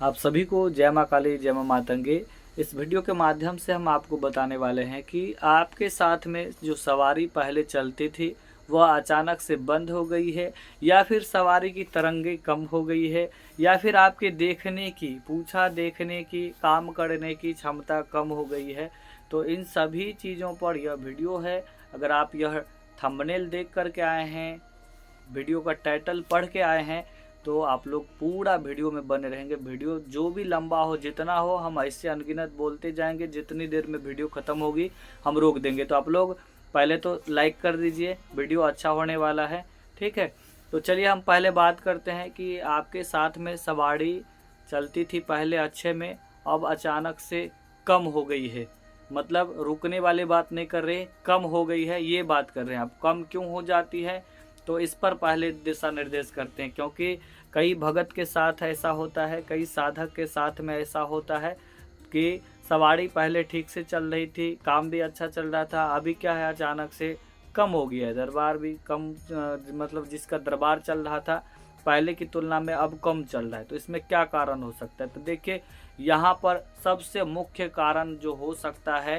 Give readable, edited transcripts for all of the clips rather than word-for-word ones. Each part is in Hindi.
आप सभी को जय माँ काली जय माँ मातंगे। इस वीडियो के माध्यम से हम आपको बताने वाले हैं कि आपके साथ में जो सवारी पहले चलती थी वह अचानक से बंद हो गई है, या फिर सवारी की तरंगे कम हो गई है, या फिर आपके देखने की, पूछा देखने की, काम करने की क्षमता कम हो गई है। तो इन सभी चीज़ों पर यह वीडियो है। अगर आप यह थंबनेल देख कर के आए हैं, वीडियो का टाइटल पढ़ के आए हैं, तो आप लोग पूरा वीडियो में बने रहेंगे। वीडियो जो भी लंबा हो, जितना हो, हम ऐसे अनगिनत बोलते जाएंगे। जितनी देर में वीडियो ख़त्म होगी हम रोक देंगे। तो आप लोग पहले तो लाइक कर दीजिए, वीडियो अच्छा होने वाला है, ठीक है। तो चलिए हम पहले बात करते हैं कि आपके साथ में सवारी चलती थी पहले अच्छे में, अब अचानक से कम हो गई है। मतलब रुकने वाली बात नहीं कर रहे, कम हो गई है ये बात कर रहे हैं। आप कम क्यों हो जाती है, तो इस पर पहले दिशा निर्देश करते हैं। क्योंकि कई भगत के साथ ऐसा होता है, कई साधक के साथ में ऐसा होता है कि सवारी पहले ठीक से चल रही थी, काम भी अच्छा चल रहा था, अभी क्या है अचानक से कम हो गया है। दरबार भी कम, मतलब जिसका दरबार चल रहा था पहले की तुलना में अब कम चल रहा है। तो इसमें क्या कारण हो सकता है, तो देखिए यहाँ पर सबसे मुख्य कारण जो हो सकता है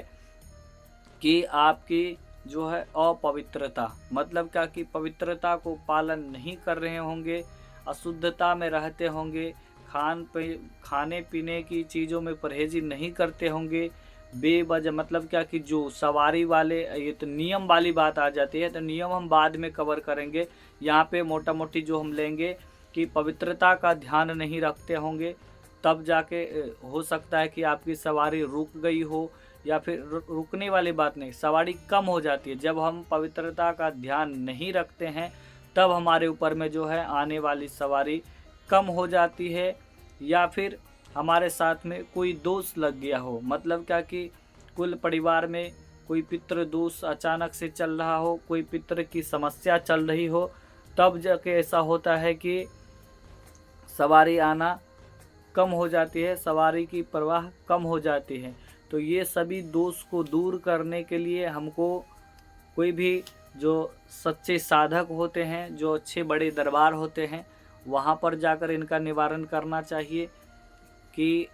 कि आपकी जो है अपवित्रता। मतलब क्या कि पवित्रता को पालन नहीं कर रहे होंगे, अशुद्धता में रहते होंगे, खाने पीने की चीज़ों में परहेज़ी नहीं करते होंगे बेवजह। मतलब क्या कि जो सवारी वाले, ये तो नियम वाली बात आ जाती है, तो नियम हम बाद में कवर करेंगे। यहाँ पे मोटा मोटी जो हम लेंगे कि पवित्रता का ध्यान नहीं रखते होंगे, तब जाके हो सकता है कि आपकी सवारी रुक गई हो, या फिर रुकने वाली बात नहीं, सवारी कम हो जाती है। जब हम पवित्रता का ध्यान नहीं रखते हैं तब हमारे ऊपर में जो है आने वाली सवारी कम हो जाती है, या फिर हमारे साथ में कोई दोष लग गया हो। मतलब क्या कि कुल परिवार में कोई पितृ दोष अचानक से चल रहा हो, कोई पितृ की समस्या चल रही हो, तब जाके ऐसा होता है कि सवारी आना कम हो जाती है, सवारी की प्रवाह कम हो जाती है। तो ये सभी दोष को दूर करने के लिए हमको कोई भी जो सच्चे साधक होते हैं, जो अच्छे बड़े दरबार होते हैं, वहाँ पर जाकर इनका निवारण करना चाहिए, कि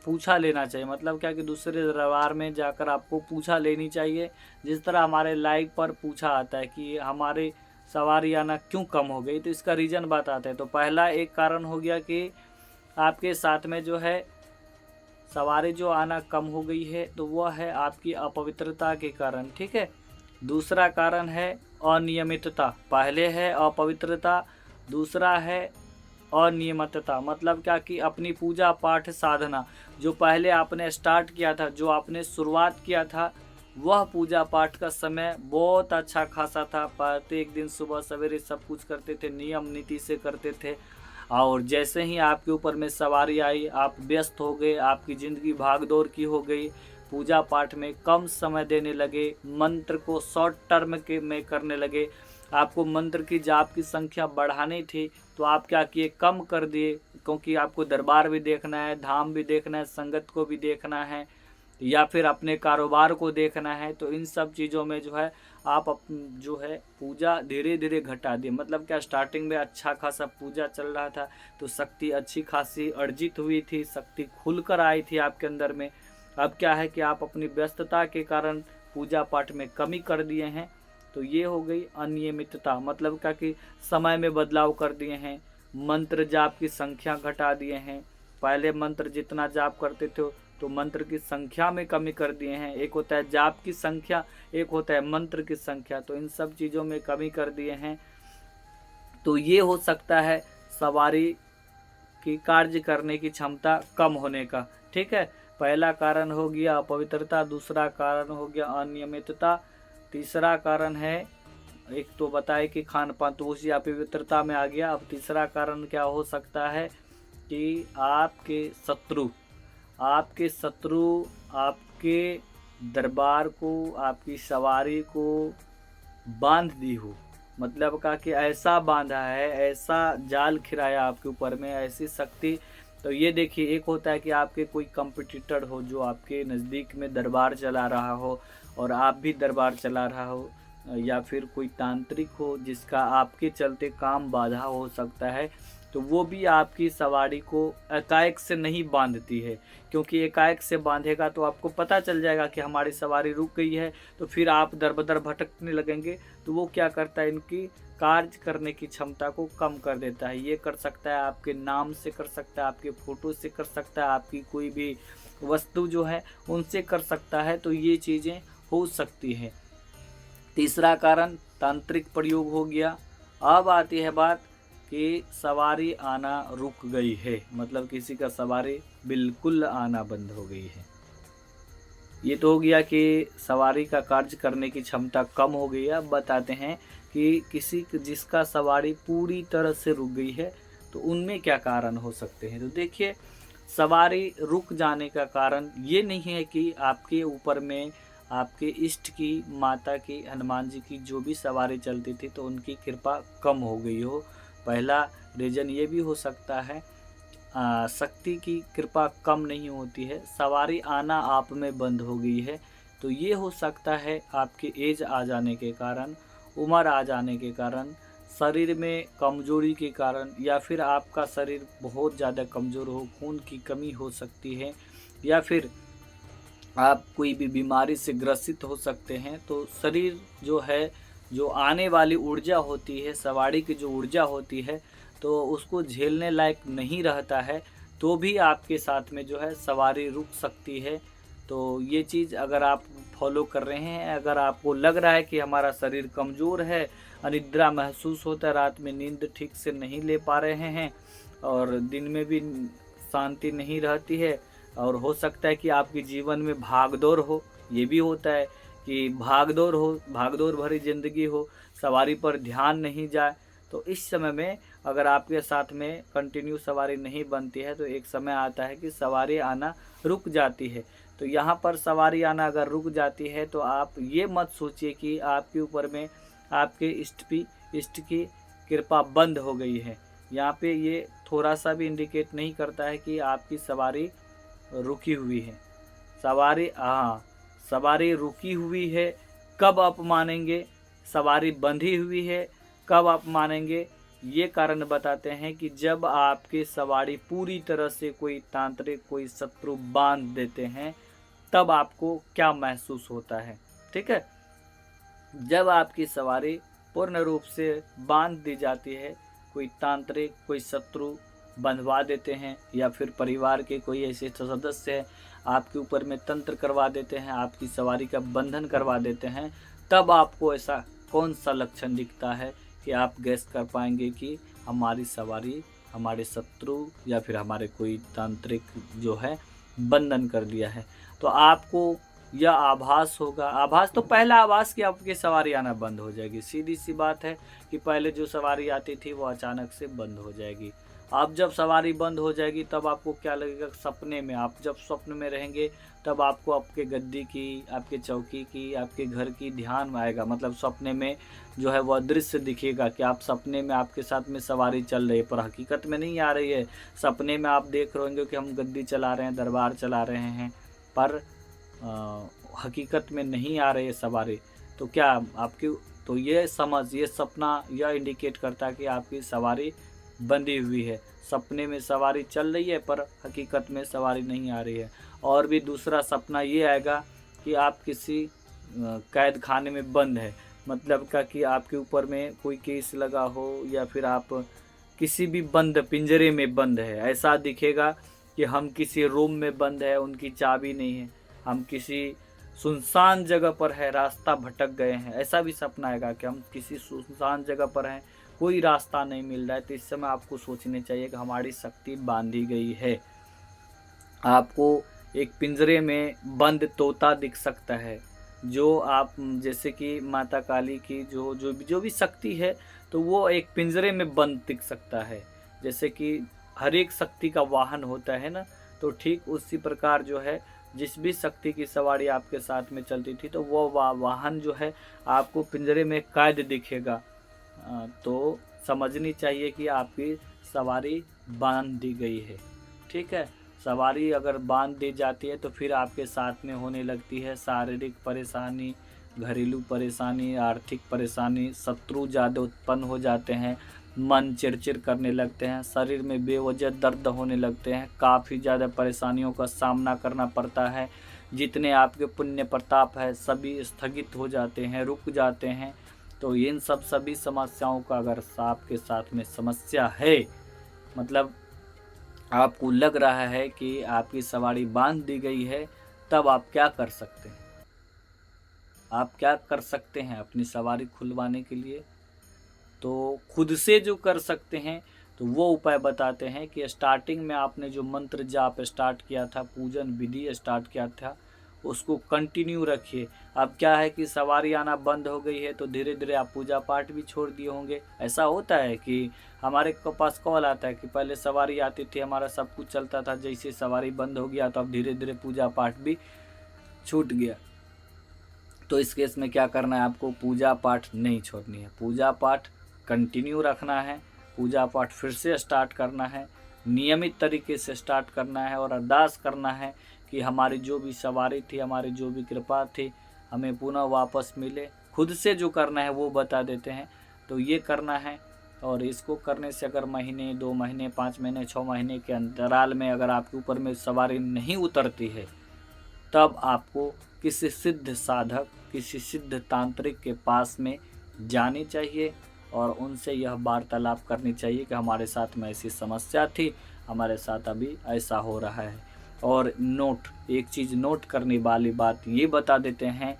पूछा लेना चाहिए। मतलब क्या कि दूसरे दरबार में जाकर आपको पूछा लेनी चाहिए। जिस तरह हमारे लाइव पर पूछा आता है कि हमारे सवारी आना क्यों कम हो गई, तो इसका रीज़न बताते हैं। तो पहला एक कारण हो गया कि आपके साथ में जो है सवारी जो आना कम हो गई है, तो वह है आपकी अपवित्रता के कारण, ठीक है। दूसरा कारण है अनियमितता। पहले है अपवित्रता, दूसरा है अनियमितता। मतलब क्या कि अपनी पूजा पाठ साधना जो पहले आपने स्टार्ट किया था, जो आपने शुरुआत किया था, वह पूजा पाठ का समय बहुत अच्छा खासा था। प्रत्येक दिन सुबह सवेरे सब कुछ करते थे, नियम नीति से करते थे। और जैसे ही आपके ऊपर में सवारी आई, आप व्यस्त हो गए, आपकी ज़िंदगी भाग दौड़ की हो गई, पूजा पाठ में कम समय देने लगे, मंत्र को शॉर्ट टर्म के में करने लगे। आपको मंत्र की जाप की संख्या बढ़ानी थी, तो आप क्या किए, कम कर दिए। क्योंकि आपको दरबार भी देखना है, धाम भी देखना है, संगत को भी देखना है, या फिर अपने कारोबार को देखना है। तो इन सब चीज़ों में जो है आप जो है पूजा धीरे धीरे घटा दिए। मतलब क्या, स्टार्टिंग में अच्छा खासा पूजा चल रहा था, तो शक्ति अच्छी खासी अर्जित हुई थी, शक्ति खुलकर आई थी आपके अंदर में। अब क्या है कि आप अपनी व्यस्तता के कारण पूजा पाठ में कमी कर दिए हैं। तो ये हो गई अनियमितता। मतलब क्या कि समय में बदलाव कर दिए हैं, मंत्र जाप की संख्या घटा दिए हैं। पहले मंत्र जितना जाप करते थे, तो मंत्र की संख्या में कमी कर दिए हैं। एक होता है जाप की संख्या, एक होता है मंत्र की संख्या, तो इन सब चीज़ों में कमी कर दिए हैं। तो ये हो सकता है सवारी की कार्य करने की क्षमता कम होने का, ठीक है। पहला कारण हो गया अपवित्रता, दूसरा कारण हो गया अनियमितता, तीसरा कारण है, एक तो बताए कि खान पान, तो उसी अपवित्रता में आ गया। अब तीसरा कारण क्या हो सकता है कि आपके शत्रु आपके दरबार को, आपकी सवारी को बांध दी हो। मतलब का कि ऐसा बांधा है, ऐसा जाल खिराया आपके ऊपर में, ऐसी शक्ति। तो ये देखिए, एक होता है कि आपके कोई कंपटीटर हो जो आपके नज़दीक में दरबार चला रहा हो और आप भी दरबार चला रहा हो, या फिर कोई तांत्रिक हो जिसका आपके चलते काम बाधा हो सकता है। तो वो भी आपकी सवारी को एकाएक से नहीं बांधती है, क्योंकि एकाएक से बांधेगा तो आपको पता चल जाएगा कि हमारी सवारी रुक गई है, तो फिर आप दर-बदर भटकने लगेंगे। तो वो क्या करता है, इनकी कार्य करने की क्षमता को कम कर देता है। ये कर सकता है आपके नाम से, कर सकता है आपके फ़ोटो से, कर सकता है आपकी कोई भी वस्तु जो है उनसे कर सकता है। तो ये चीज़ें हो सकती हैं। तीसरा कारण तांत्रिक प्रयोग हो गया। अब आती है बात कि सवारी आना रुक गई है, मतलब किसी का सवारी बिल्कुल आना बंद हो गई है। ये तो हो गया कि सवारी का कार्य करने की क्षमता कम हो गई है। अब बताते हैं कि जिसका सवारी पूरी तरह से रुक गई है, तो उनमें क्या कारण हो सकते हैं। तो देखिए, सवारी रुक जाने का कारण ये नहीं है कि आपके ऊपर में आपके इष्ट की, माता की, हनुमान जी की जो भी सवारी चलती थी तो उनकी कृपा कम हो गई हो। पहला रीज़न ये भी हो सकता है, शक्ति की कृपा कम नहीं होती है, सवारी आना आप में बंद हो गई है। तो ये हो सकता है आपके एज आ जाने के कारण, उम्र आ जाने के कारण, शरीर में कमज़ोरी के कारण, या फिर आपका शरीर बहुत ज़्यादा कमज़ोर हो, खून की कमी हो सकती है, या फिर आप कोई भी बीमारी से ग्रसित हो सकते हैं। तो शरीर जो है, जो आने वाली ऊर्जा होती है, सवारी की जो ऊर्जा होती है, तो उसको झेलने लायक नहीं रहता है, तो भी आपके साथ में जो है सवारी रुक सकती है। तो ये चीज़ अगर आप फॉलो कर रहे हैं, अगर आपको लग रहा है कि हमारा शरीर कमज़ोर है, अनिद्रा महसूस होता है, रात में नींद ठीक से नहीं ले पा रहे हैं और दिन में भी शांति नहीं रहती है, और हो सकता है कि आपके जीवन में भागदौड़ हो, ये भी होता है कि भागदौड़ हो, भागदौड़ भरी ज़िंदगी हो, सवारी पर ध्यान नहीं जाए। तो इस समय में अगर आपके साथ में कंटिन्यू सवारी नहीं बनती है, तो एक समय आता है कि सवारी आना रुक जाती है। तो यहाँ पर सवारी आना अगर रुक जाती है, तो आप ये मत सोचिए कि आपके ऊपर में आपके इष्ट की कृपा बंद हो गई है। यहाँ पे ये थोड़ा सा भी इंडिकेट नहीं करता है कि आपकी सवारी रुकी हुई है। सवारी रुकी हुई है, कब आप मानेंगे? सवारी बंधी हुई है, कब आप मानेंगे? ये कारण बताते हैं कि जब आपकी सवारी पूरी तरह से कोई तांत्रिक, कोई शत्रु बांध देते हैं, तब आपको क्या महसूस होता है। ठीक है, जब आपकी सवारी पूर्ण रूप से बांध दी जाती है, कोई तांत्रिक, कोई शत्रु बंधवा देते हैं, या फिर परिवार के कोई ऐसे सदस्य हैं आपके ऊपर में तंत्र करवा देते हैं, आपकी सवारी का बंधन करवा देते हैं, तब आपको ऐसा कौन सा लक्षण दिखता है कि आप गैस कर पाएंगे कि हमारी सवारी, हमारे शत्रु या फिर हमारे कोई तांत्रिक जो है बंधन कर दिया है। तो आपको यह आभास होगा, आभास तो पहला आभास कि आपकी सवारी आना बंद हो जाएगी। सीधी सी बात है कि पहले जो सवारी आती थी वो अचानक से बंद हो जाएगी। अब जब सवारी बंद हो जाएगी तब आपको क्या लगेगा? सपने में, आप जब स्वप्न में रहेंगे तब आपको आपके गद्दी की, आपके चौकी की, आपके घर की ध्यान आएगा। मतलब सपने में जो है वह दृश्य दिखेगा कि आप सपने में आपके साथ में सवारी चल रही है, पर हकीकत में नहीं आ रही है। सपने में आप देख रहे होंगे कि हम गद्दी चला रहे हैं, दरबार चला रहे हैं, पर हकीकत में नहीं आ रही है सवारी। तो क्या आपकी, तो ये समझ, ये सपना यह इंडिकेट करता है कि आपकी सवारी बंधी हुई है। सपने में सवारी चल रही है पर हकीकत में सवारी नहीं आ रही है। और भी दूसरा सपना ये आएगा कि आप किसी कैद खाने में बंद है, मतलब का कि आपके ऊपर में कोई केस लगा हो, या फिर आप किसी भी बंद पिंजरे में बंद है। ऐसा दिखेगा कि हम किसी रूम में बंद है, उनकी चाबी नहीं है, हम किसी सुनसान जगह पर है, रास्ता भटक गए हैं। ऐसा भी सपना आएगा कि हम किसी सुनसान जगह पर हैं, कोई रास्ता नहीं मिल रहा है। तो इस समय आपको सोचने चाहिए कि हमारी शक्ति बांधी गई है। आपको एक पिंजरे में बंद तोता दिख सकता है, जो आप, जैसे कि माता काली की जो भी शक्ति है, तो वो एक पिंजरे में बंद दिख सकता है। जैसे कि हर एक शक्ति का वाहन होता है ना, तो ठीक उसी प्रकार जो है, जिस भी शक्ति की सवारी आपके साथ में चलती थी, तो वो वाहन जो है आपको पिंजरे में कैद दिखेगा। तो समझनी चाहिए कि आपकी सवारी बांध दी गई है। ठीक है, सवारी अगर बांध दी जाती है तो फिर आपके साथ में होने लगती है शारीरिक परेशानी, घरेलू परेशानी, आर्थिक परेशानी, शत्रु ज़्यादा उत्पन्न हो जाते हैं, मन चिड़चिड़ करने लगते हैं, शरीर में बेवजह दर्द होने लगते हैं, काफ़ी ज़्यादा परेशानियों का सामना करना पड़ता है। जितने आपके पुण्य प्रताप है सभी स्थगित हो जाते हैं, रुक जाते हैं। तो इन सभी समस्याओं का अगर आपके साथ में समस्या है, मतलब आपको लग रहा है कि आपकी सवारी बांध दी गई है, तब आप क्या कर सकते हैं? आप क्या कर सकते हैं अपनी सवारी खुलवाने के लिए? तो खुद से जो कर सकते हैं तो वो उपाय बताते हैं कि स्टार्टिंग में आपने जो मंत्र जाप स्टार्ट किया था, पूजन विधि स्टार्ट किया था, उसको कंटिन्यू रखिए। अब क्या है कि सवारी आना बंद हो गई है तो धीरे धीरे आप पूजा पाठ भी छोड़ दिए होंगे। ऐसा होता है कि हमारे पास कॉल आता है कि पहले सवारी आती थी, हमारा सब कुछ चलता था, जैसे सवारी बंद हो गया तो अब धीरे धीरे पूजा पाठ भी छूट गया। तो इस केस में क्या करना है, आपको पूजा पाठ नहीं छोड़नी है, पूजा पाठ कंटिन्यू रखना है, पूजा पाठ फिर से स्टार्ट करना है, नियमित तरीके से स्टार्ट करना है और अरदास करना है कि हमारी जो भी सवारी थी, हमारी जो भी कृपा थी, हमें पुनः वापस मिले। खुद से जो करना है वो बता देते हैं, तो ये करना है। और इसको करने से अगर महीने, 2 महीने, 5 महीने, 6 महीने के अंतराल में अगर आपके ऊपर में सवारी नहीं उतरती है, तब आपको किसी सिद्ध साधक, किसी सिद्ध तांत्रिक के पास में जानी चाहिए और उनसे यह वार्तालाप करनी चाहिए कि हमारे साथ में ऐसी समस्या थी, हमारे साथ अभी ऐसा हो रहा है। और एक चीज़ नोट करने वाली बात ये बता देते हैं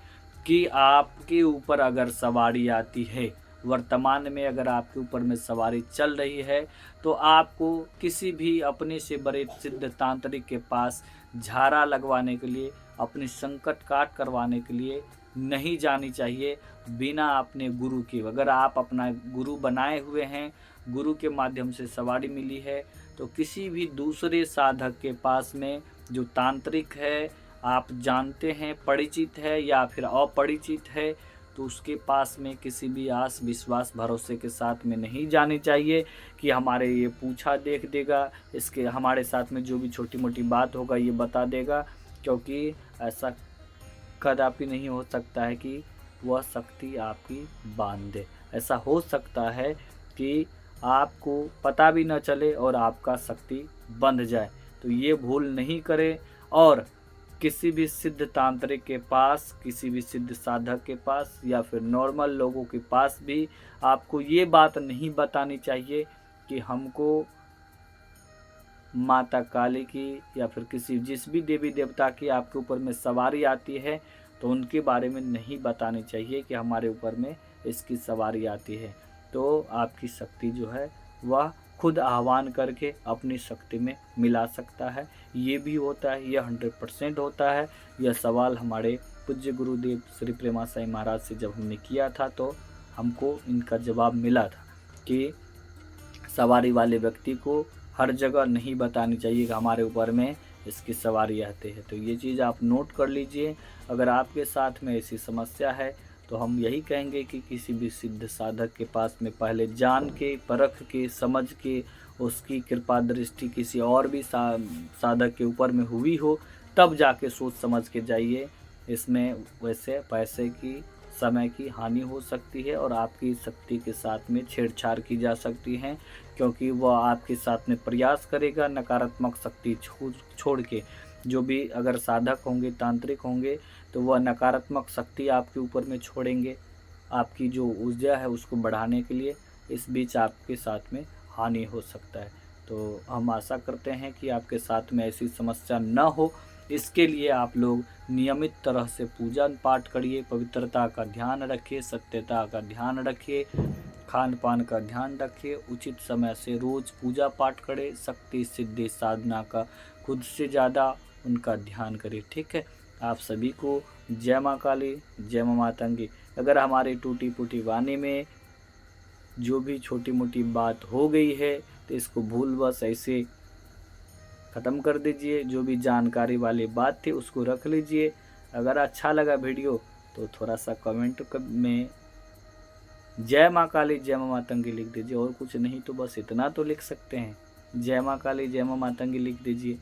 कि आपके ऊपर अगर सवारी आती है, वर्तमान में अगर आपके ऊपर में सवारी चल रही है, तो आपको किसी भी अपने से बड़े सिद्ध तांत्रिक के पास झाड़ा लगवाने के लिए, अपनी संकट काट करवाने के लिए नहीं जानी चाहिए बिना अपने गुरु के। अगर आप अपना गुरु बनाए हुए हैं, गुरु के माध्यम से सवारी मिली है, तो किसी भी दूसरे साधक के पास में जो तांत्रिक है, आप जानते हैं, परिचित है या फिर अपरिचित है, तो उसके पास में किसी भी आस विश्वास भरोसे के साथ में नहीं जानी चाहिए कि हमारे ये पूछा देख देगा, इसके हमारे साथ में जो भी छोटी मोटी बात होगा ये बता देगा, क्योंकि ऐसा कदापि नहीं हो सकता है कि वह शक्ति आपकी बांध दे। ऐसा हो सकता है कि आपको पता भी न चले और आपका शक्ति बंध जाए। तो ये भूल नहीं करें और किसी भी सिद्ध तांत्रिक के पास, किसी भी सिद्ध साधक के पास या फिर नॉर्मल लोगों के पास भी आपको ये बात नहीं बतानी चाहिए कि हमको माता काली की या फिर किसी जिस भी देवी देवता की आपके ऊपर में सवारी आती है, तो उनके बारे में नहीं बतानी चाहिए कि हमारे ऊपर में इसकी सवारी आती है। तो आपकी शक्ति जो है वह खुद आह्वान करके अपनी शक्ति में मिला सकता है। ये भी होता है, यह 100% होता है। यह सवाल हमारे पूज्य गुरुदेव श्री प्रेमा साई महाराज से जब हमने किया था तो हमको इनका जवाब मिला था कि सवारी वाले व्यक्ति को हर जगह नहीं बतानी चाहिए कि हमारे ऊपर में इसकी सवारी आती है। तो ये चीज़ आप नोट कर लीजिए। अगर आपके साथ में ऐसी समस्या है तो हम यही कहेंगे कि किसी भी सिद्ध साधक के पास में पहले जान के, परख के, समझ के, उसकी कृपा दृष्टि किसी और भी साधक के ऊपर में हुई हो, तब जाके सोच समझ के जाइए। इसमें वैसे पैसे की, समय की हानि हो सकती है और आपकी शक्ति के साथ में छेड़छाड़ की जा सकती है, क्योंकि वह आपके साथ में प्रयास करेगा नकारात्मक शक्ति छोड़ के। जो भी अगर साधक होंगे, तांत्रिक होंगे, तो वह नकारात्मक शक्ति आपके ऊपर में छोड़ेंगे, आपकी जो ऊर्जा है उसको बढ़ाने के लिए। इस बीच आपके साथ में हानि हो सकता है। तो हम आशा करते हैं कि आपके साथ में ऐसी समस्या न हो। इसके लिए आप लोग नियमित तरह से पूजा पाठ करिए, पवित्रता का ध्यान रखिए, सत्यता का ध्यान रखिए, खान पान का ध्यान रखिए, उचित समय से रोज़ पूजा पाठ करें, शक्ति सिद्धि साधना का खुद से ज़्यादा उनका ध्यान करें। ठीक है, आप सभी को जय माँ काली, जय माँ मातंगी। अगर हमारी टूटी फूटी वाणी में जो भी छोटी मोटी बात हो गई है तो इसको भूलवश ऐसे ख़त्म कर दीजिए। जो भी जानकारी वाली बात थी उसको रख लीजिए। अगर अच्छा लगा वीडियो तो थोड़ा सा कमेंट में जय माँ काली, जय माँ मातंगी लिख दीजिए, और कुछ नहीं तो बस इतना तो लिख सकते हैं, जय माँ काली, जय माँ मातंगी लिख दीजिए।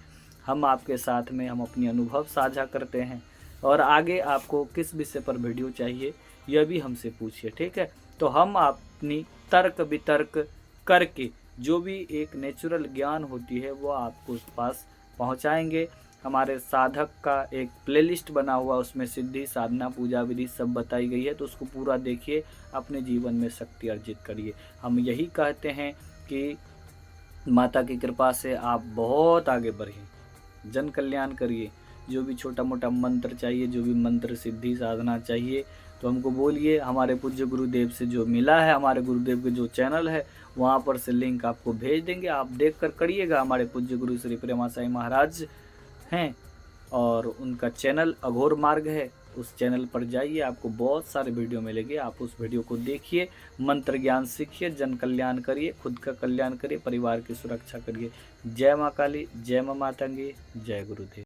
हम आपके साथ में हम अपनी अनुभव साझा करते हैं और आगे आपको किस विषय पर वीडियो चाहिए यह भी हमसे पूछिए। ठीक है, तो हम अपनी तर्क वितर्क करके जो भी एक नेचुरल ज्ञान होती है वो आपको उस पास पहुंचाएंगे। हमारे साधक का एक प्लेलिस्ट बना हुआ, उसमें सिद्धि, साधना, पूजा विधि सब बताई गई है, तो उसको पूरा देखिए, अपने जीवन में शक्ति अर्जित करिए। हम यही कहते हैं कि माता की कृपा से आप बहुत आगे बढ़िए, जन कल्याण करिए। जो भी छोटा मोटा मंत्र चाहिए, जो भी मंत्र सिद्धि साधना चाहिए तो हमको बोलिए। हमारे पूज्य गुरुदेव से जो मिला है, हमारे गुरुदेव के जो चैनल है वहाँ पर से लिंक आपको भेज देंगे, आप देख कर करिएगा। हमारे पूज्य गुरु श्री प्रेमासाई महाराज हैं और उनका चैनल अघोर मार्ग है, उस चैनल पर जाइए, आपको बहुत सारे वीडियो मिलेंगे। आप उस वीडियो को देखिए, मंत्र ज्ञान सीखिए, जन कल्याण करिए, खुद का कल्याण करिए, परिवार की सुरक्षा करिए। जय माँ काली, जय माँ मातंगी, जय गुरुदेव।